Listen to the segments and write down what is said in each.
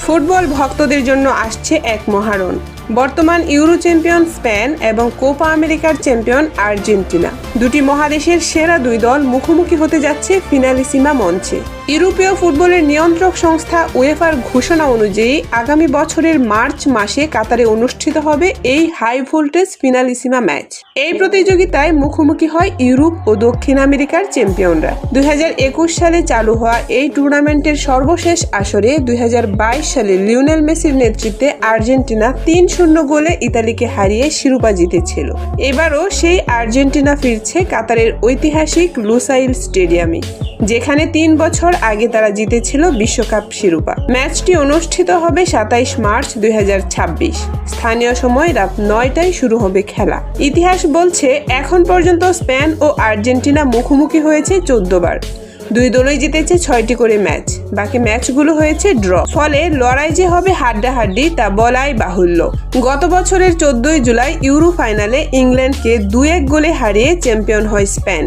Football ভক্তদের জন্য আসছে এক মহারণ। বর্তমান ইউরো চ্যাম্পিয়ন স্পেন এবং কোপা আমেরিকার চ্যাম্পিয়ন আর্জেন্টিনা, দুটি মহাদেশের সেরা দুই দল মুখোমুখি হতে যাচ্ছে ফিনালিসিমা মঞ্চে। ইউরোপীয় ফুটবলের নিয়ন্ত্রক সংস্থা উয়েফার ঘোষণা অনুযায়ী আগামী বছরের মার্চ মাসে কাতারে অনুষ্ঠিত হবে এই হাই ভোল্টেজ ফিনালিসিমা ম্যাচ। এই প্রতিযোগিতায় মুখোমুখি হয় ইউরোপ ও দক্ষিণ আমেরিকার চ্যাম্পিয়নরা। 2021 সালে চালু হওয়া এই টুর্নামেন্টের সর্বশেষ আসরে 2022 সালে লিওনেল মেসির নেতৃত্বে আর্জেন্টিনা 3-0 গোলে ইতালিকে হারিয়ে শিরোপা জিতেছিল। এবারও সেই আর্জেন্টিনা ফিরছে কাতারের ঐতিহাসিক লুসাইল স্টেডিয়ামে, যেখানে 3 বছর আগে তারা জিতেছিল বিশ্বকাপ শিরোপা। ম্যাচটি অনুষ্ঠিত হবে 27 মার্চ 2026। স্থানীয় সময় রাত 9টায় শুরু হবে খেলা। ইতিহাস বলছে এখন পর্যন্ত স্পেন ও আর্জেন্টিনা মুখোমুখি হয়েছে 14 বার। দুই দলই জিতেছে 6টি করে ম্যাচ, বাকি ম্যাচগুলো হয়েছে ড্র। ফলে লড়াই যে হবে হাড্ডাহাড্ডি তা বলাই বাহুল্য। গত বছরের 14 জুলাই ইউরো ফাইনালে ইংল্যান্ডকে 2-1 গোলে হারিয়ে চ্যাম্পিয়ন হয় স্পেন।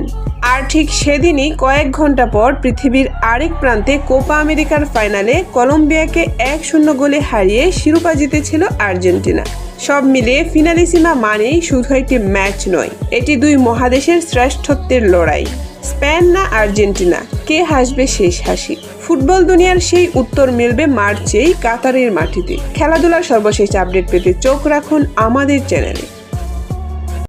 আর ঠিক সেদিনই কয়েক ঘন্টা পর পৃথিবীর আরেক প্রান্তে কোপা আমেরিকার ফাইনালে কলম্বিয়াকে 1-0 গোলে হারিয়ে শিরোপা জিতেছিল আর্জেন্টিনা। সব মিলিয়ে ফিনালিসিমা মানেই শুধু একটি ম্যাচ নয়, এটি দুই মহাদেশের শ্রেষ্ঠত্বের লড়াই। স্পেন না আর্জেন্টিনা, কে হাসবে শেষ হাসি? ফুটবল দুনিয়ার সেই উত্তর মিলবে মার্চেই কাতারের মাটিতে। খেলাধুলার সর্বশেষ আপডেট পেতে চোখ রাখুন আমাদের চ্যানেলে।